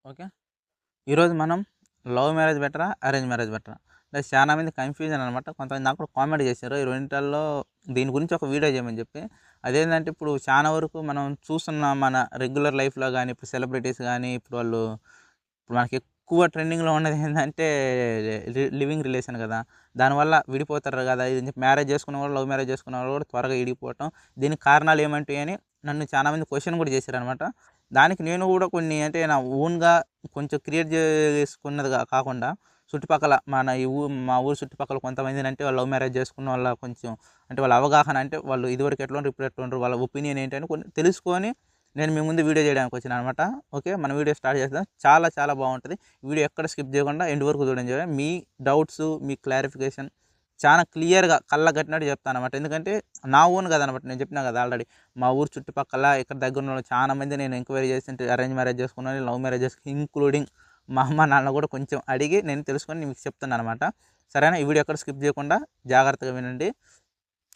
Okay. ఈరోజు మనం love marriage బెటరా? అరేంజ్ మ్యారేజ్ బెటరా? అంటే చాలా మంది కన్‌ఫ్యూజన్ అనమాట. కొంతమంది నాకు కూడా కామెంట్ చేశారు. ఈ రెండిటిల్లో దీని గురించి ఒక వీడియో చేయమని చెప్పి. అదేంటంటే ఇప్పుడు చాలా వరకు మనం చూస్తున్న మన రెగ్యులర్ లైఫ్‌లో గాని, ఇప్పుడు సెలబ్రిటీస్ గాని, ఇప్పుడు మనకి ఎక్కువ ట్రెండింగ్‌లో ఉన్నది ఏందంటే లివింగ్ రిలేషన్ కదా! దానివల్ల విడిపోతారు కదా! ఇది మ్యారేజ్ చేసుకున్న వాళ్ళు, లవ్ మ్యారేజ్ చేసుకున్న వాళ్ళు కూడా త్వరగా విడిపోవటం. దీనికి కారణాలు ఏమంటాయని నన్ను చాలా మంది క్వెషన్ కూడా చేశారనమాట. దానికి నేను కూడా కొన్ని అంటే నా ఓన్‌గా కొంచెం క్రియేట్ చేసుకున్నదిగా కాకుండా చుట్టుపక్కల మా ఊరు చుట్టుపక్కల కొంతమందినంటే వాళ్ళు లవ్ మ్యారేజ్ చేసుకున్న వాళ్ళ కొంచెం అంటే వాళ్ళ అవగాహన అంటే వాళ్ళు ఇదివరకు ఎట్లుండ్రు, ఇప్పుడు ఎట్లుండ్రు, వాళ్ళ ఒపీనియన్ ఏంటని కొన్ని తెలుసుకొని నేను మీ ముందు వీడియో చేయడానికి వచ్చినాననమాట. ఓకే. మన వీడియో స్టార్ట్ చేద్దాం. చాలా చాలా బాగుంటది. వీడియో ఎక్కడ స్కిప్ చేయకుండా ఎండ్ వరకు చూడండి. మీ డౌట్స్, మీ క్లారిఫికేషన్ చాలా క్లియర్‌గా కళ్ళకు చెప్తాననమాట. ఎందుకంటే నా ఓన్ కదనమాట. నేను చెప్పినా కదా ఆల్రెడీ. మా ఊరు చుట్టుపక్కల ఇక్కడ దగ్గరున్నోళ్ళు చాలా మంది నేను ఎంక్వైరీ చేస్తుంటే అరేంజ్ మ్యారేజ్ చేసుకున్నోళ్ళు, లవ్ మ్యారేజ్ ఇంక్లూడింగ్ మా అమ్మ, నాన్న కూడా కొంచెం అడిగి నేను తెలుసుకొని మీకు చెప్తున్నాననమాట. సరేనా? ఈ వీడియో ఎక్కడ స్కిప్ చేయకుండా జాగ్రత్తగా వినండి.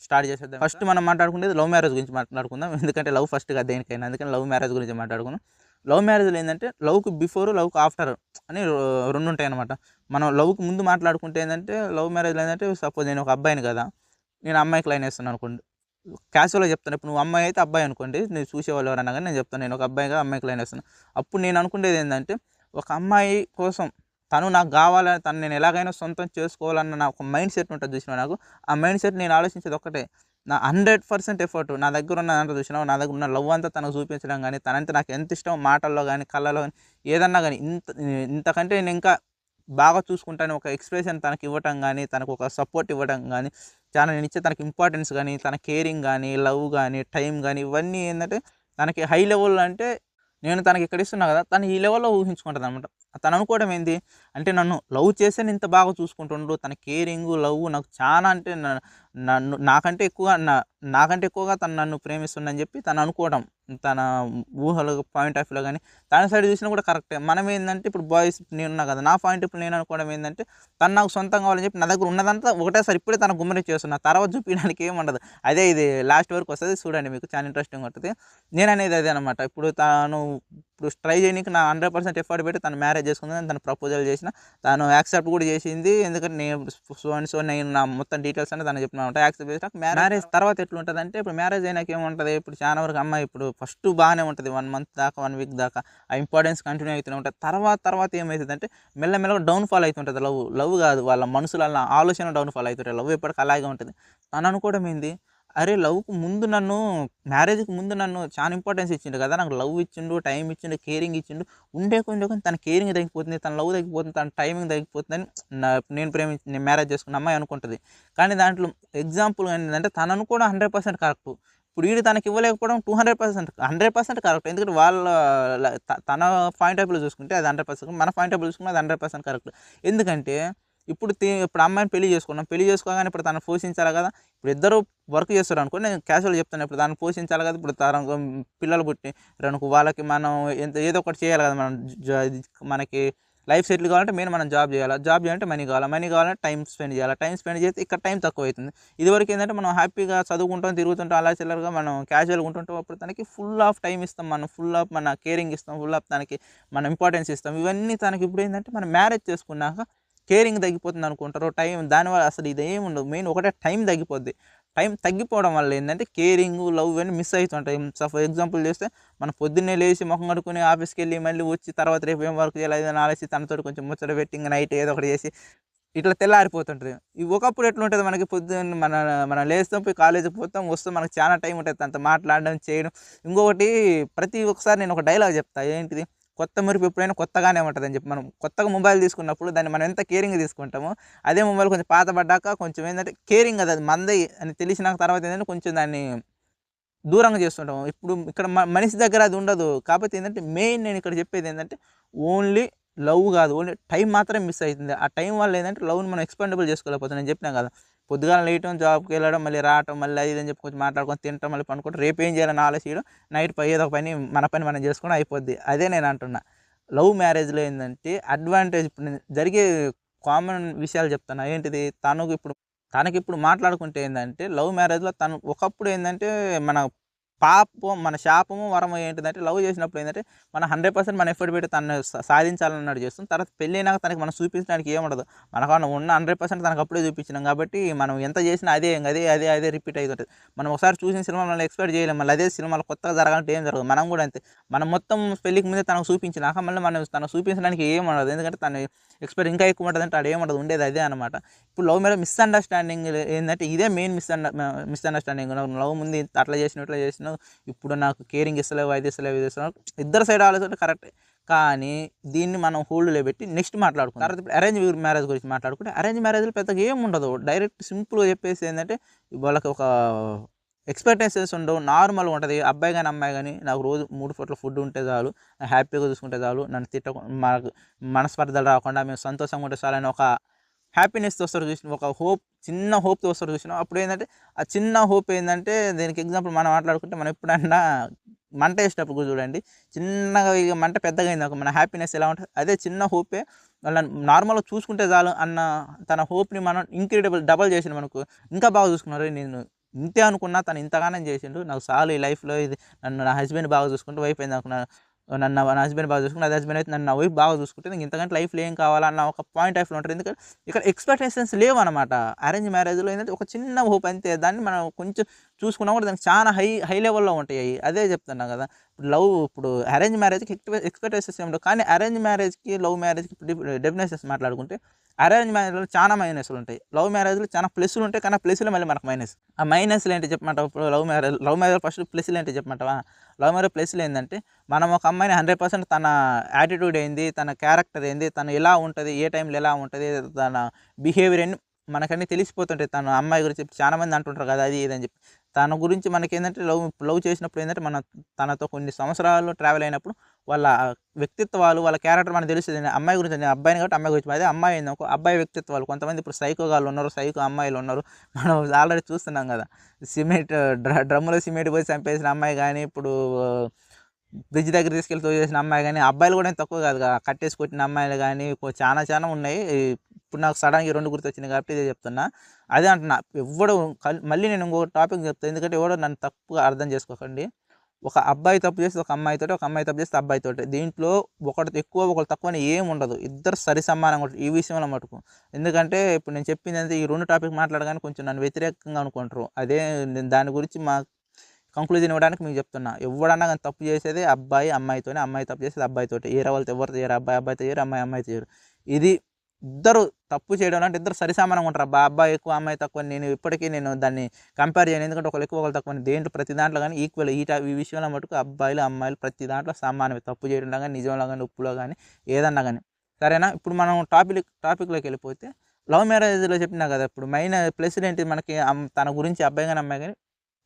స్టార్ట్ చేసేద్దాం. ఫస్ట్ మనం మాట్లాడుకునేది లవ్ మ్యారేజ్ గురించి మాట్లాడుకుందాం. ఎందుకంటే లవ్ ఫస్ట్ కదా దేనికైనా. అందుకని లవ్ మ్యారేజ్ గురించి మాట్లాడుకుందాం. లవ్ మ్యారేజ్‌లో ఏందంటే లవ్‌కి బిఫోర్, లవ్‌కి ఆఫ్టర్ అని 2 ఉంటాయనమాట. మనం లవ్‌కి ముందు మాట్లాడుకుంటే ఏందంటే లవ్ మ్యారేజ్‌లో ఏందంటే సపోజ్ నేను ఒక అబ్బాయిని కదా! నేను అమ్మాయికి లైన్ ఏస్తున్నా అనుకోండి. క్యాజువల్‌గా చెప్తాను. ఇప్పుడు నువ్వు అమ్మాయి అయితే అబ్బాయి అనుకోండి. నేను చూసేవాళ్ళు ఎవరన్నా గాని నేను చెప్తాను. నేను ఒక అబ్బాయిగా అమ్మాయికి లైన్ ఏస్తున్నా. అప్పుడు నేను అనుకునేది ఏందంటే ఒక అమ్మాయి కోసం తను నాకు గావాలని తను నేను ఎలాగైనా సొంతం చేసుకోవాలన్న నా ఒక మైండ్ సెట్ ఉంటది చూసినావా నాకు. ఆ మైండ్ సెట్ నేను ఆలోచించేది ఒక్కటే. నా 100% ఎఫర్ట్ నా దగ్గరున్న దాంట్లో చూసినావా, నా దగ్గర ఉన్న లవ్ అంతా తనకు చూపించడం గాని, తనంటే నాకు ఎంత ఇష్టమో మాటల్లో గాని, కళ్ళలో గాని ఏదన్నా గాని ఇంతకంటే నేను ఇంకా బాగా చూసుకుంటాను ఒక ఎక్స్‌ప్రెషన్ తనకివ్వటం గాని, తనకొక సపోర్ట్ ఇవ్వడం గాని, చాలా నేనిచ్చే తనకి ఇంపార్టెన్స్ గాని, తన కేరింగ్ గాని, లవ్ గాని, టైం గాని ఇవన్నీ ఏందంటే తనకి హై లెవెల్‌లో అంటే నేను తనకి ఇక్కడ ఇస్తున్నా కదా! తను ఈ లెవెల్‌లో ఊహించుకుంటదనమాట. తను అనుకోవడం ఏంది అంటే నన్ను లవ్ చేసే ఇంత బాగా చూసుకుంటుండు. తన కేరింగు, లవ్ నాకు చానా అంటే నన్ను నాకంటే ఎక్కువగా తను నన్ను ప్రేమిస్తుండని చెప్పి తను అనుకోవడం. తన ఊహలు పాయింట్ ఆఫ్ వ్యూలో గాని, తన సైడ్ చూసినా కూడా కరెక్టే. మనం ఏందంటే ఇప్పుడు బాయ్స్ నేనున్నా కదా! నా పాయింట్ ఆఫ్ వ్యూ నేను అనుకోవడం ఏందంటే తను నాకు సొంతం కావాలని చెప్పి నా దగ్గర ఉన్నదంతా ఒకటేసారి ఇప్పుడే తనకు గుమ్మరిచ్చేస్తున్నా. తర్వాత చూపియడానికి ఏముండదు. అదే ఇది లాస్ట్ వరకు వస్తది. చూడండి మీకు చాలా ఇంట్రెస్టింగ్‌గా ఉంటది. నేననేది అదే అనమాట. ఇప్పుడు ట్రై చేయనీకి నా 100% ఎఫర్ట్ పెట్టి తను మ్యారేజ్ చేసుకుందని తను ప్రపోజల్ చేసిన. తను యాక్సెప్ట్ కూడా చేసింది. ఎందుకంటే నేను సో అండ్ సో నేను నా మొత్తం డీటెయిల్స్ అన్నీ తనకు చెప్పిననమాట. యాక్సెప్ట్ చేసినాక మ్యారేజ్ తర్వాత ఎట్లుంటదంటే ఇప్పుడు మ్యారేజ్ అయినాక ఏముంటది, ఇప్పుడు చాలా వరకు అమ్మాయి ఇప్పుడు ఫస్ట్ బాగానే ఉంటది. 1 మంత్ దాకా, 1 వీక్ దాకా ఆ ఇంపార్టెన్స్ కంటిన్యూ అయితూనే ఉంటది. తర్వాత ఏమైతదంటే మెల్లమెల్లగా డౌన్ ఫాల్ అయితుంటది లవ్. లవ్ కాదు వాళ్ళ మనసులల్ల ఆలోచన డౌన్ ఫాల్ అయితుంటాయి. లవ్ ఎప్పటికి అలాగే ఉంటది. తను అనుకోవడం ఏంది, అరే! మ్యారేజ్‌కి ముందు నన్ను చాలా ఇంపార్టెన్స్ ఇచ్చిండు కదా! నాకు లవ్ ఇచ్చిండు, టైమ్ ఇచ్చిండు, కేరింగ్ ఇచ్చిండు. ఉండే కొంచెం తన కేరింగ్ తగ్గిపోతుంది, తన లవ్ తగ్గిపోతుంది, తన టైమింగ్ తగ్గిపోతుందని నేను మ్యారేజ్ చేసుకున్న అమ్మాయి అనుకుంటది. కానీ దాంట్లో ఎగ్జాంపుల్ ఏంటంటే తను అనుకోవడం 100% కరెక్టు. ఇప్పుడు ఈడు తనకి ఇవ్వలేకపోవడం 100% కరెక్ట్. ఎందుకంటే తన పాయింట్ ఆఫ్ వ్యూలో చూసుకుంటే అది 100%, మన పాయింట్ ఆఫ్ వ్యూ చూసుకుంటే అది 100% కరెక్ట్. ఎందుకంటే ఇప్పుడు అమ్మాయిని పెళ్లి చేసుకున్నాం. పెళ్లి చేసుకోగానే ఇప్పుడు తనని పోషించాలి కదా! ఇప్పుడు ఇద్దరు వర్క్ చేస్తారనుకో నేను క్యాజువల్‌గా చెప్తాను. ఇప్పుడు దాన్ని పోషించాలి కదా! ఇప్పుడు పిల్లలు పుట్టిరనుకో వాళ్ళకి మనం ఏదో ఒకటి చేయాలి కదా! మనం ఇది మనకి లైఫ్ సెటిల్ కావాలంటే మెయిన్ మనం జాబ్ చేయాలా. జాబ్ చేయాలంటే మనీ కావాలా. మనీ కావాలంటే టైమ్ స్పెండ్ చేయాలా. టైమ్ స్పెండ్ చేస్తే ఇక్కడ టైం తక్కువైతుంది. ఇదివరకు ఏందంటే మనం హ్యాపీగా చదువుకుంటాం, తిరుగుతుంటాం, అలా చిల్లరగా మనం క్యాజువల్‌గా ఉంటుంటాం. అప్పుడు తనకి ఫుల్ ఆఫ్ టైమ్ ఇస్తాం. మనం ఫుల్ ఆఫ్ మన కేరింగ్ ఇస్తాం. ఫుల్ ఆఫ్ తనకి మనం ఇంపార్టెన్స్ ఇస్తాం. ఇవన్నీ తనకి ఇప్పుడు ఏందంటే మనం మ్యారేజ్ చేసుకున్నాక కేరింగ్ తగ్గిపోతుందనుకుంటారు. దానివల్ల అసలు ఇదేమి ఉండదు. మెయిన్ ఒకటే టైం తగ్గిపోద్ది. టైం తగ్గిపోవడం వల్ల ఏందంటే కేరింగు, లవ్ ఇవన్నీ మిస్ అయితుంటాయి. ఫర్ ఎగ్జాంపుల్ చేస్తే మనం పొద్దున్నే లేసి మొహం కడుక్కొని ఆఫీస్‌కెళ్ళి మళ్ళీ వచ్చి తర్వాత రేపు ఏం వర్క్ చేయాలి అది ఇది అని ఆలోచించి తనతోటి కొంచెం ముచ్చట పెట్టి ఇంక నైట్ ఏదో ఒకటి చేసి ఇట్లా తెల్లారిపోతుంటది. ఒకప్పుడు ఎట్లుంటది మనకి పొద్దున్న మనం లేస్తాం, పోయి కాలేజీకి పోతాం, వస్తాం. మనకు చాలా టైం ఉంటది తనతో మాట్లాడడం, చేయడం. ఇంకొకటి ప్రతి ఒక్కసారి నేను ఒక డైలాగ్ చెప్తా. ఏంటిది? కొత్త మెరుపు ఎప్పుడైనా కొత్తగానే ఉంటదని చెప్పి. మనం కొత్తగా మొబైల్ తీసుకున్నప్పుడు దాన్ని మనం ఎంత కేరింగ్‌గా తీసుకుంటామో, అదే మొబైల్ కొంచెం పాత పడ్డాక కొంచెం ఏందంటే కేరింగ్ అది మనదే అని తెలిసినాక తర్వాత ఏందంటే కొంచెం దాన్ని దూరంగా చేస్తుంటాం. ఇప్పుడు ఇక్కడ మనిషి దగ్గర అది ఉండదు. కాపోతే ఏందంటే మెయిన్ నేను ఇక్కడ చెప్పేదేందంటే ఓన్లీ లవ్ గాదు. ఓన్లీ టైం మాత్రమే మిస్ అయితుంది. ఆ టైం వల్ల ఏందంటే లవ్‌ని మనం ఎక్స్‌పెండబుల్ చేసుకోలేకపోతున్నాం. నేను చెప్పినా గదా! పొద్దుగాల లేయటం, జాబ్‌కెళ్ళడం, మళ్ళీ రావటం, మళ్ళీ అది ఇది అని చెప్పి కొంచెం మాట్లాడుకొని తింటాం, మళ్ళీ పనుకుంటాం. రేపేం చేయాలని ఆలోచియడం, నైట్ ఏదో ఒక పని మన పని మనం చేసుకోవడం అయిపోద్ది. అదే నేను అంటున్నా. లవ్ మ్యారేజ్‌లో ఏందంటే అడ్వాంటేజ్ ఇప్పుడు నేను జరిగే కామన్ విషయాలు చెప్తున్నా. ఏంటిది? తనకిప్పుడు మాట్లాడుకుంటే ఏందంటే లవ్ మ్యారేజ్‌లో తను ఒకప్పుడు ఏందంటే మన పాపం మన శాపము వరము ఏంటిదంటే లవ్ చేసినప్పుడు ఏంటంటే మనం 100% మన ఎఫర్ట్ పెట్టి తనని సాధించాలన్నట్టు చేస్తాం. తర్వాత పెళ్ళైనాక తనకి మనం చూపించడానికి ఏముండదు. మనకన్నా ఉన్న 100% తనకు అప్పుడే చూపించినాం కాబట్టి మనం ఎంత చేసినా అదే ఇంక అదే రిపీట్ అయితుంటది. మనం ఒకసారి చూసిన సినిమా మనం ఎక్స్‌పెక్ట్ చేయలేం. మళ్ళీ అదే సినిమాలో కొత్తగా జరగాలంటే ఏం జరగదు. మనం కూడా అంతే. మనం మొత్తం పెళ్ళికి ముందే తనకు చూపించినాక మళ్ళీ మనం తనకు చూపించడానికి ఏముండదు. ఎందుకంటే తను ఎక్స్‌పెక్ట్ ఇంకా ఎక్కువ ఉంటదంటే ఆడేముండదు. ఉండేది అదే అనమాట. ఇప్పుడు లవ్ మ్యారేజ్ మిస్‌అండర్‌స్టాండింగ్ ఏందంటే ఇదే మెయిన్ మిస్‌అండర్‌స్టాండింగ్. లవ్ ముందు అట్లా చేసినావు, ఇట్లా చేసినావు. ఇప్పుడు నాకు కేరింగ్ ఇస్తలేవు, అది ఇస్తలేవు, ఇది ఇస్తలేవు. ఇద్దరు సైడ్ ఆలోచన కరెక్టే. కానీ దీన్ని మనం హోల్డ్‌లో పెట్టి నెక్స్ట్ మాట్లాడుకుందాం. తర్వాత ఇప్పుడు అరేంజ్ మ్యారేజ్ గురించి మాట్లాడుకుంటే అరేంజ్ మ్యారేజ్‌లో పెద్దగా ఏముండదు. డైరెక్ట్ సింపుల్‌గా చెప్పేసి ఏందంటే వాళ్ళకి ఒక ఎక్స్‌పెక్టేషన్స్ ఉండవు. నార్మల్‌గా ఉంటది. అబ్బాయి గాని, అమ్మాయి గాని నాకు రోజు 3 పూట్ల ఫుడ్ ఉంటే చాలు. హ్యాపీగా చూసుకుంటే చాలు. నన్ను మాకు మనస్పర్ధలు రాకుండా మేము సంతోషంగా ఉంటే చాలని ఒక హ్యాపీనెస్‌తో వస్తారు చూసినవా? ఒక చిన్న హోప్‌తో వస్తారు చూసినవా? అప్పుడేందంటే, ఆ చిన్న హోప్ ఏందంటే, దీనికి ఎగ్జాంపుల్ మనం మాట్లాడుకుంటే, మనం ఎప్పుడన్నా మంట ఏసేటప్పుడు కూడా చూడండి, చిన్నగా ఇగ మంట పెద్దగా అయిందనుకో, మన హ్యాపీనెస్ ఎలా ఉంటది, అదే చిన్న హోపే వాళ్ళని నార్మల్‌గా చూసుకుంటే చాలు అన్న తన హోప్‌ని మనం డబల్ చేసినామనుకో, ఇంకా బాగా చూసుకున్నారు. నేను ఇంతే అనుకున్నా, తను ఇంతగానం చేసిండు. నాకు చాలు ఈ లైఫ్‌లో ఇది. నన్ను నా హస్బెండ్ బాగా చూసుకుంటే వైఫ్ ఏందనుకున్నా, నన్ను నా హస్బెండ్ బాగా చూసుకుంటే, అదే హస్బెండ్ అయితే నన్ను నా వైఫ్ బాగా చూసుకుంటే, ఇంతకంటే లైఫ్‌లో ఏం కావాలన్న ఒక పాయింట్ ఆఫ్ వ్యూలో ఉంటది. ఎందుకంటే ఇక్కడ ఎక్స్‌పెక్టేషన్స్ లేవనమాట. అరేంజ్ మ్యారేజ్‌లో ఏందంటే ఒక చిన్న హోప్ అంతే. దాన్ని మనం కొంచెం చూసుకున్నా కూడా దానికి చాలా హై లెవెల్‌లో ఉంటాయి అయి. అదే చెప్తున్నా కదా! ఇప్పుడు అరేంజ్ మ్యారేజ్‌కి ఎక్స్‌పెక్టేషన్స్ ఏమి ఉండవు. కానీ అరేంజ్ మ్యారేజ్‌కి, లవ్ మ్యారేజ్‌కి డెఫినేషన్స్ మాట్లాడుకుంటే అరేంజ్ మ్యారేజ్‌లో చాలా మైనస్‌లుంటాయి. లవ్ మ్యారేజ్‌లో చాలా ప్లస్‌లుంటాయి. కానీ ఆ ప్లస్‌లు మళ్ళీ మనకు మైనస్. ఆ మైనస్‌లు ఏంటి చెప్పమంటావా? ఇప్పుడు లవ్ మ్యారేజ్ ఫస్ట్ ప్లస్‌లు ఏంటి చెప్పమంటావా? లవ్ మ్యారేజ్ ప్లస్‌లు ఏందంటే మనం ఒక అమ్మాయిని 100% తన యాటిట్యూడ్ ఏంది, తన క్యారెక్టర్ ఏంది, తను ఎలా ఉంటది, ఏ టైంలో ఎలా ఉంటది, తన బిహేవియర్ అన్ని మనకన్నీ తెలిసిపోతుంటాయి. తను అమ్మాయి గురించి చాలా మంది అంటుంటారు కదా! అది ఇది అని చెప్పి. తన గురించి మనకేందంటే లవ్ చేసినప్పుడు ఏందంటే మనం తనతో కొన్ని సంవత్సరాలు ట్రావెల్ అయినప్పుడు వాళ్ళ వ్యక్తిత్వాలు, వాళ్ళ క్యారెక్టర్ మనకు తెలుస్తది. అమ్మాయి గురించి నేను అబ్బాయిని కాబట్టి అమ్మాయి గురించి. అదే అమ్మాయి అయిందనుకో అబ్బాయి వ్యక్తిత్వాలు కొంతమంది ఇప్పుడు సైకో గాళ్ళున్నారు, సైకో అమ్మాయిలున్నారు. మనం ఆల్రెడీ చూస్తున్నాం కదా! సిమెంట్ డ్రమ్ములో సిమెంట్ పోసి చంపేసిన అమ్మాయి గాని, ఇప్పుడు బ్రిడ్జ్ దగ్గర తీసుకెళ్ళి తోసేసిన అమ్మాయి గాని, అబ్బాయిలు కూడా ఏం తక్కువ కాదుగా. కట్టేసి కొట్టిన అమ్మాయిలు గాని, చానా చానా ఉన్నాయి. ఇప్పుడు నాకు సడెన్‌గా ఈ 2 గుర్తొచ్చినాయి కాబట్టి ఇదే చెప్తున్నా. అదే అంటున్నా. ఎవ్వడు మళ్ళీ నేను ఇంకో టాపిక్ చెప్తా. ఎందుకంటే ఎవడో నన్ను తప్పుగా అర్థం చేసుకోకండి. ఒక అబ్బాయి తప్పు చేస్తే ఒక అమ్మాయితోటి, ఒక అమ్మాయి తప్పు చేస్తే అబ్బాయితోటి. దీంట్లో ఒకడు ఎక్కువ, ఒకడు తక్కువ అని ఏముండదు. ఇద్దరు సరి సమానంగా ఉంటరు. ఈ విషయంలో మటుకు. ఎందుకంటే ఇప్పుడు నేను చెప్పిందేంటి ఈ 2 టాపిక్ మాట్లాడగానే కొంచెం నన్ను వ్యతిరేకంగా అనుకుంటారు. అదే నేను దాని గురించి కంక్లూజన్ ఇవ్వడానికి మీకు చెప్తున్నా. ఎవ్వడన్నా గాని తప్పు చేసేది అబ్బాయి అమ్మాయితోనే, అమ్మాయి తప్పు చేసేది అబ్బాయితోటి. ఏరే వాళ్ళతో ఎవరితో చేయరు. అబ్బాయి అబ్బాయితో చేయరు, అమ్మాయి అమ్మాయితో చేయరు. ఇది ఇద్దరు తప్పు చేయడంలో అంటే ఇద్దరు సరిసమానంగా ఉంటారు. అబ్బాయి ఎక్కువ, అమ్మాయి తక్కువ అని నేను దాన్ని కంపేర్ చేయను. ఎందుకంటే ఒకళ్ళు ఎక్కువ, ఒకళ్ళు తక్కువ అని. ప్రతి దాంట్లో గాని ఈక్వల్ ఈ విషయంలో మటుకు అబ్బాయిలు, అమ్మాయిలు ప్రతి దాంట్లో సమానమే. తప్పు చేయడంలో గాని, నిజంలో గాని, ఉప్పులో గాని ఏదన్నా గాని. సరేనా? ఇప్పుడు మనం టాపిక్‌లోకి వెళ్ళిపోతే లవ్ మ్యారేజ్‌లో చెప్పినా కదా! ఇప్పుడు మెయిన్ ప్లస్‌లు ఏంటి మనకి తన గురించి అబ్బాయి గాని, అమ్మాయి గాని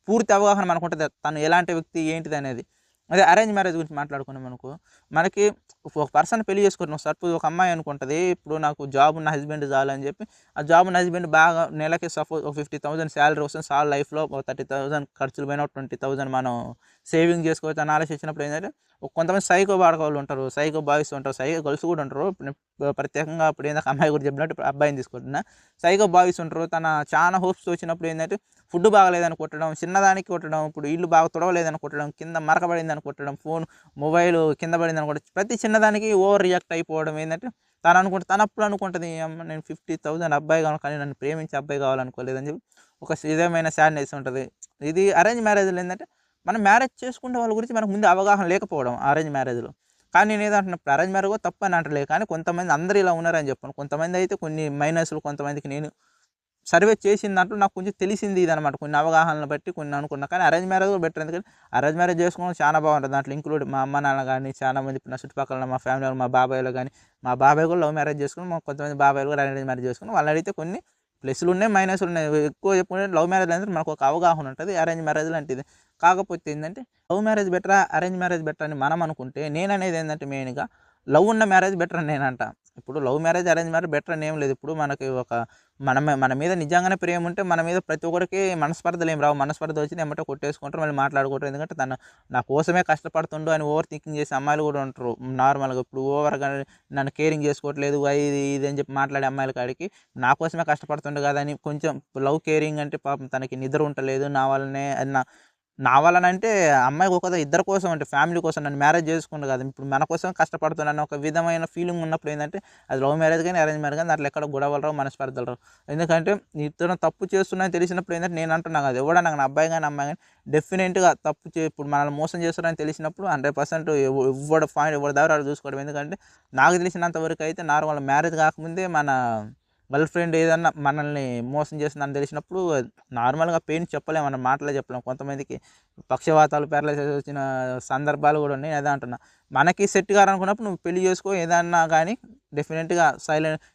పూర్తి అవగాహన మనకుంటది. తను ఎలాంటి వ్యక్తి ఏంటిదనేది. అదే అరేంజ్ మ్యారేజ్ గురించి మాట్లాడుకున్నామనుకో, మనకి ఒక పర్సన్ పెళ్లి చేసుకుంటున్నాం. సపోజ్ ఒక అమ్మాయి అనుకుంటది, ఇప్పుడు నాకు జాబ్ ఉన్న హస్బెండ్ చాలని చెప్పి, ఆ జాబ్ ఉన్న హస్బెండ్ బాగా నెలకి సపోజ్ ఒక 50,000 సాలరీ వస్తుంది. చాలు లైఫ్‌లో ఒక 30,000 ఖర్చులు పోయినా, 20,000 మనం సేవింగ్ చేసుకోవచ్చు అని ఆలోచించినప్పుడు ఏంటంటే, కొంతమంది సైకో బాడకవులు ఉంటారు. సైకో బాయ్స్ ఉంటారు. సైకో గర్ల్స్ కూడా ఉంటారు. ఇప్పుడు నేను ప్రత్యేకంగా ఇప్పుడు ఇందాక అమ్మాయి గురించి చెప్పినట్టు ఇప్పుడు అబ్బాయిని తీసుకుంటున్నా. సైకో బాయ్స్ ఉంటారు. తన చాలా హోప్స్‌తో వచ్చినప్పుడు ఏందంటే ఫుడ్ బాగాలేదని కొట్టడం, చిన్నదానికి కొట్టడం, ఇప్పుడు ఇల్లు బాగా తుడవలేదని కొట్టడం, కింద మరక పడిందని కొట్టడం, మొబైల్ కింద పడిందని కొట్టడం, ప్రతి చిన్నదానికి ఓవర్ రియాక్ట్ అయిపోవడం ఏందంటే తనప్పుడు అనుకుంటది అమ్మ నేను 50,000 అబ్బాయి కావాలి కానీ నన్ను ప్రేమించే అబ్బాయి కావాలనుకోలేదని చెప్పి ఒక విధమైన సాడ్‌నెస్ ఉంటది. ఇది అరేంజ్ మ్యారేజ్‌లో ఏందంటే మనం మ్యారేజ్ చేసుకునే వాళ్ళ గురించి మనకు ముందు అవగాహన లేకపోవడం అరేంజ్ మ్యారేజ్‌లో. కానీ నేనేదంటున్నా ఇప్పుడు అరేంజ్ మ్యారేజ్ కూడా తప్పని అంటలే. కానీ కొంతమంది అందరూ ఇలా ఉన్నారని చెప్పను. కొంతమంది అయితే కొన్ని మైనస్‌లు కొంతమందికి నేను సర్వే చేసిన దాంట్లో నాకు కొంచెం తెలిసింది ఇదనమాట. కొన్ని అవగాహనలు బట్టి కొన్ని అనుకున్నా. కానీ అరేంజ్ మ్యారేజ్ కూడా బెటర్. ఎందుకంటే అరేంజ్ మ్యారేజ్ చేసుకోవడం చాలా బాగుంటది. దాంట్లో ఇంక్లూడ్ మా అమ్మ, నాన్న గాని చాలామంది ఇప్పుడు నా చుట్టుపక్కల మా ఫ్యామిలీ వాళ్ళు, మా బాబాయిలు గాని, మా బాబాయ్ కూడా లవ్ మ్యారేజ్ చేసుకుని, కొంతమంది బాబాయిలు కూడా అరేంజ్ మ్యారేజ్ చేసుకుని. వాళ్ళని అడిగితే కొన్ని ప్లస్‌లున్నాయి, మైనస్‌లున్నాయి. ఎక్కువ చెప్పుకుంటే లవ్ మ్యారేజ్ అంటే మనకు ఒక అవగాహన ఉంటది. అరేంజ్ మ్యారేజ్ లాంటిది. కాకపోతే ఏందంటే లవ్ మ్యారేజ్ బెటరా? అరేంజ్ మ్యారేజ్ బెటరా? అని మనం అనుకుంటే నేననేది ఏందంటే మెయిన్‌గా లవ్ ఉన్న మ్యారేజ్ బెటర్ అని నేనంటా. ఇప్పుడు love marriage, arrange marriage better అని ఏం లేదు. ఇప్పుడు మనకి మన మీద నిజంగానే ప్రేమ ఉంటే మన మీద ప్రతి ఒక్కరికి మనస్పర్ధలు ఏమి రావు. మనస్పర్ధ వచ్చింది ఎమ్మటే కొట్టేసుకుంటారు. మళ్ళీ మాట్లాడుకుంటారు. ఎందుకంటే తను నా కోసమే కష్టపడుతుండు అని ఓవర్ థింకింగ్ చేసే అమ్మాయిలు కూడా ఉంటారు. నార్మల్‌గా ఇప్పుడు ఓవర్‌గా నన్ను కేరింగ్ చేసుకోవట్లేదు అది ఇది అని చెప్పి మాట్లాడే అమ్మాయిల కాడికి నా కోసమే కష్టపడుతుండు కదా అని కొంచెం లవ్ కేరింగ్ అంటే పాపం తనకి నిద్ర ఉంటలేదు. నా వల్లనే అది నా వలనంటే అమ్మాయి ఒక ఇద్దరి కోసం అంటే ఫ్యామిలీ కోసం నన్ను మ్యారేజ్ చేసుకుండు కదా! ఇప్పుడు మన కోసం కష్టపడుతున్నాను ఒక విధమైన ఫీలింగ్ ఉన్నప్పుడు ఏందంటే అది లవ్ మ్యారేజ్ గాని, అరేంజ్ మ్యారేజ్ గాని దాంట్లో ఎక్కడ గొడవలు రావు, మనస్పర్ధలు రావు. ఎందుకంటే ఇతను తప్పు చేస్తున్నాడని తెలిసినప్పుడు ఏందంటే నేను అంటున్నా కదా! ఎవడన్నా గాని అబ్బాయి గాని, అమ్మాయి గాని డెఫినెట్‌గా ఇప్పుడు మనల్ని మోసం చేస్తున్నారని తెలిసినప్పుడు 100% ఎవడి దారి ఆడు చూసుకోవడం. ఎందుకంటే నాకు తెలిసినంత వరకైతే నార్మల్ మ్యారేజ్ కాకముందే మన గర్ల్ ఫ్రెండ్ ఏదన్నా మనల్ని మోసం చేస్తుందని తెలిసినప్పుడు నార్మల్‌గా పెయిన్ చెప్పలేం. మనం మాటల్లో చెప్పలేం. కొంతమందికి పక్షవాతాలు, పారలైసిస్ వచ్చిన సందర్భాలు గూడా ఉన్నాయి. అదే అంటున్నా. మనకి సెట్ కారనుకున్నప్పుడు నువ్వు పెళ్లి చేసుకో ఏదన్నా గానీ డెఫినిట్‌గా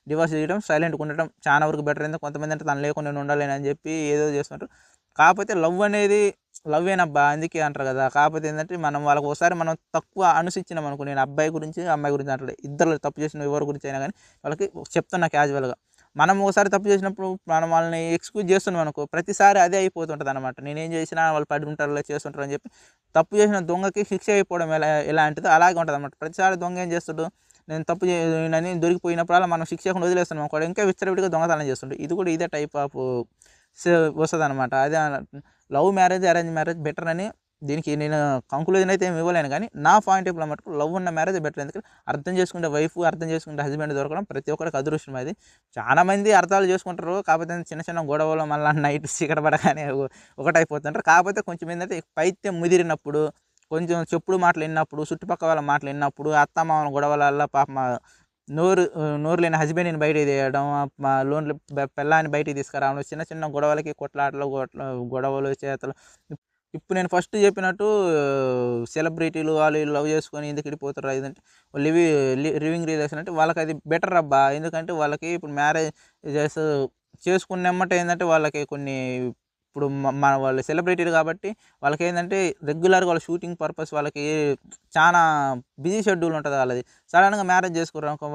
డివోర్స్ చేయడం, సైలెంట్‌గా ఉండటం చాలా వరకు బెటర్. ఎందుకంటే కొంతమంది అంటే తను లేకుండా నేను ఉండలేనని చెప్పి ఏదో చేస్తుంటారు. కాకపోతే లవ్ అనేది లవ్వేనబ్బా! అందుకే అంటారు గదా! కాకపోతే ఏందంటే మనం ఒకసారి తక్కువ అనుసిచ్చినామనుకో, నేను అబ్బాయి గురించి, అమ్మాయి గురించి అంటలే. ఇద్దరు తప్పు చేసిన ఎవరి గురించైనా గానీ వాళ్ళకి చెప్తున్నా క్యాజువల్‌గా. మనం ఒకసారి తప్పు చేసినప్పుడు మనం వాళ్ళని ఎక్స్‌క్యూజ్ చేస్తున్నామనుకో, ప్రతిసారి అదే అయిపోతుంటదనమాట. నేనేం చేసినా వాళ్ళు పడి ఉంటారులే, చేసుంటారు అని చెప్పి తప్పు చేసిన దొంగకి శిక్ష అయిపోవడం ఎలాంటిదో అలాగే ఉంటదనమాట. ప్రతిసారి దొంగ ఏం చేస్తాడు, నేను తప్పు చేయనని దొరికిపోయినప్పుడల్లా మనం శిక్ష చేయకుండా వదిలేస్తున్నాం అనుకో, ఇంకా విచ్చలవిడిగా దొంగతనం చేస్తుండు. ఇది కూడా ఇదే టైప్ ఆఫ్ సే వస్తదనమాట. అదే love marriage, arrange marriage better అని దీనికి నేను కంక్లూజన్ అయితే ఏమి ఇవ్వలేను గానీ, నా పాయింట్ ఆఫ్ వ్యూలో మటుకు లవ్ ఉన్న మ్యారేజ్ బెటర్. ఎందుకంటే అర్థం చేసుకునే వైఫ్, అర్థం చేసుకునే హస్బెండ్ దొరకడం ప్రతి ఒక్కరికి అదృష్టం అది. చాలా మంది అర్థాలు చేసుకుంటారు. కాకపోతే చిన్న చిన్న గొడవలు మళ్ళా నైట్ చీకటి పడగానే ఒకటైపోతుంటారు. కాకపోతే కొంచెం ఏందంటే పైత్యం ముదిరినప్పుడు, కొంచెం చెప్పుడు మాటలు ఇన్నప్పుడు, చుట్టుపక్కల వాళ్ళ మాటలు ఇన్నప్పుడు, అత్తమామల గొడవలల్ల పాపం నోరు లేని హస్బెండ్‌ని బయటికి తీయడం, మా లోన్‌లి పెళ్ళాన్ని బయటికి తీసుకురావడం, చిన్న చిన్న గొడవలకి కొట్లాటలు, గొడవలు, చేతలు. ఇప్పుడు నేను ఫస్ట్ చెప్పినట్టు సెలబ్రిటీలు వాళ్ళు వీళ్ళు లవ్ చేసుకొని ఎందుకు విడిపోతారు ఇదంటే లివి లివింగ్ రిలేషన్ అంటే వాళ్ళకది బెటర్ అబ్బా! ఎందుకంటే వాళ్ళకి ఇప్పుడు మ్యారేజెస్ చేసుకున్నెమ్మటే ఏందంటే వాళ్ళకి కొన్ని ఇప్పుడు మన వాళ్ళు సెలబ్రిటీలు కాబట్టి వాళ్ళకేందంటే రెగ్యులర్‌గా వాళ్ళ షూటింగ్ పర్పస్ వాళ్ళకి చానా బిజీ షెడ్యూల్ ఉంటది ఆళ్ళది. సడెన్‌గా మ్యారేజ్ చేసుకుర్రనుకో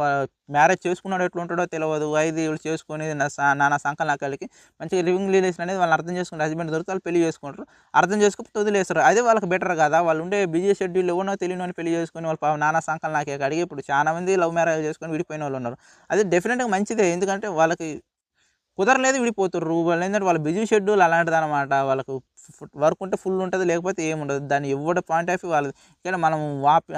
మ్యారేజ్ చేసుకున్నోడు ఎట్లుంటాడో తెలవదు. 5 ఏళ్ళు చేసుకొని నానా సంకనాకాలకి మంచిగా లివింగ్ రిలేషన్ అనేది వాళ్ళని అర్థం చేసుకునే హస్బెండ్ దొరికితే వాళ్ళు పెళ్లి చేసుకుంటారు. అర్థం చేసుకోకపోతే వదిలేస్తారు. అదే వాళ్ళకి బెటర్ కదా! వాళ్ళు ఉండే బిజీ షెడ్యూల్ ఎవరినో తెలియనోడిని పెళ్లి చేసుకొని వాళ్ళు పాపం నానా సంకలు నాకే కాడికి ఇప్పుడు చాలా మంది లవ్ మ్యారేజ్ చేసుకొని విడిపోయినోళ్ళున్నారు. అది డెఫినిట్‌గా మంచిదే. ఎందుకంటే వాళ్ళకి కుదరలేదు విడిపోతుర్రు. వాళ్ళేందంటే వాళ్ళ బిజీ షెడ్యూల్ అలాంటిదనమాట. వాళ్ళకు వర్క్ ఉంటే ఫుల్ ఉంటది. లేకపోతే ఏముండదు. దాన్ని ఎవ్వడి పాయింట్ ఆఫ్ వ్యూ వాళ్ళది. కానీ మనం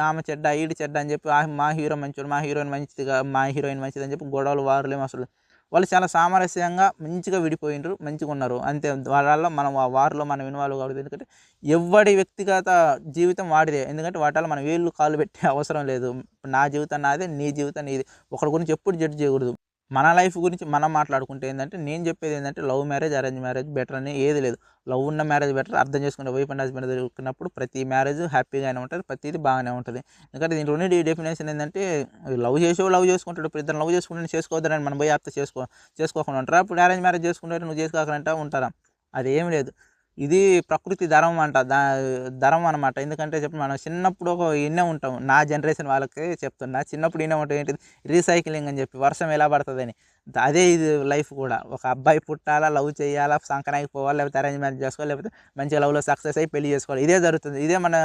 ఆమె చెడ్డ, ఈడు చెడ్డ అని చెప్పి మా హీరో మంచోడు, మా హీరోయిన్ మంచిదిగా, మా హీరోయిన్ మంచిదని చెప్పి గొడవలు, వార్లేమో అసలు. వాళ్ళు చాలా సామరస్యంగా మంచిగా విడిపోయిండ్రు. మంచిగున్నారు. అంతే వాళ్ళలో మనం ఆ వార్‌లో మనం ఇన్వాల్వ్ కాకూడదు. ఎందుకంటే ఎవ్వడి వ్యక్తిగత జీవితం వాడిదే. ఎందుకంటే వాటాలో మనం వేళ్ళు, కాళ్ళు పెట్టే అవసరం లేదు. నా జీవితం నాదే, నీ జీవితం నీది. ఒకడి గురించి ఎప్పుడు జడ్జ్ చేయకూడదు. మన లైఫ్ గురించి మనం మాట్లాడుకుంటే ఏందంటే, నేను చెప్పేదేందంటే love marriage, arrange marriage better అని ఏది లేదు. లవ్ ఉన్న మ్యారేజ్ బెటర్. అర్థం చేసుకునే వైఫ్ అండ్ హస్బెండ్ దొరికినప్పుడు ప్రతి మ్యారేజ్ హ్యాపీగానే ఉంటది. ప్రతీది బాగానే ఉంటది. ఎందుకంటే దీంట్లోనే డెఫినేషన్ ఏందంటే లవ్ చేసేవాడు లవ్ చేసుకుంటాడు. ఇప్పుడు ఇద్దరు లవ్ చేసుకుంటే చేసుకోవద్దని మనం పోయి ఆపితే చేసుకోకుండా ఉంటారా? ఇప్పుడు అరేంజ్ మ్యారేజ్ చేసుకుంటే నువ్వు చేసుకోకంటే ఉంటారా? అదేమి లేదు. ఇది ప్రకృతి ధర్మం అంట. ధర్మం అనమాట. ఎందుకంటే మనం చిన్నప్పుడు ఇన్నే ఉంటాం. నా జనరేషన్ వాళ్ళకి చెప్తున్నా. చిన్నప్పుడు ఇన్నే ఉంటాం ఏంటిది రీసైక్లింగ్ అని చెప్పి వర్షం ఎలా పడతదని. అదే ఇది లైఫ్ కూడా. ఒక అబ్బాయి పుట్టాలా, లవ్ చేయాలా, సంకనాకి పోవాలి, లేకపోతే అరేంజ్ మ్యారేజ్ చేసుకోవాలి, లేకపోతే మంచిగా లవ్‌లో సక్సెస్ అయ్యి పెళ్లి చేసుకోవాలి. ఇదే జరుగుతుంది. ఇదే మన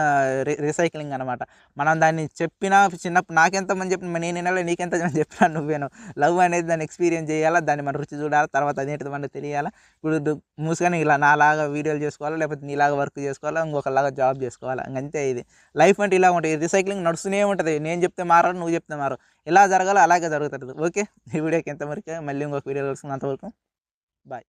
రీసైక్లింగ్ అనమాట. మనం దాన్ని చెప్పినా చిన్నప్పుడు నాకెంతమంది చెప్పిన నేను వినాలి, నీకెంతమంది చెప్పినా నువ్వేను. లవ్ అనేది దాన్ని ఎక్స్‌పీరియన్స్ చేయాలా, దాన్ని మనం రుచి చూడాలా, తర్వాత అదేంటిది మనకు తెలియాలా. ఇప్పుడు మూసుకొని ఇలా నాలాగా వీడియోలు చేసుకోవాలా, లేకపోతే నీలాగా వర్క్ చేసుకోవాలా, ఇంకొకలాగా జాబ్ చేసుకోవాలా. ఇంకంతే ఇది. లైఫ్ అంటే ఇలా ఉంటది. రీసైక్లింగ్ నడుస్తూనే ఉంటది. నేను చెప్తే మారరు, నువ్వు చెప్తే మారవు. ఎలా జరగాలో అలాగే జరుగుతది. ఓకే. ఈ వీడియోకి ఇంతవరకే. మళ్ళీ ఇంకొక వీడియోలో కలుసుకుందాం. అంతవరకు బాయ్.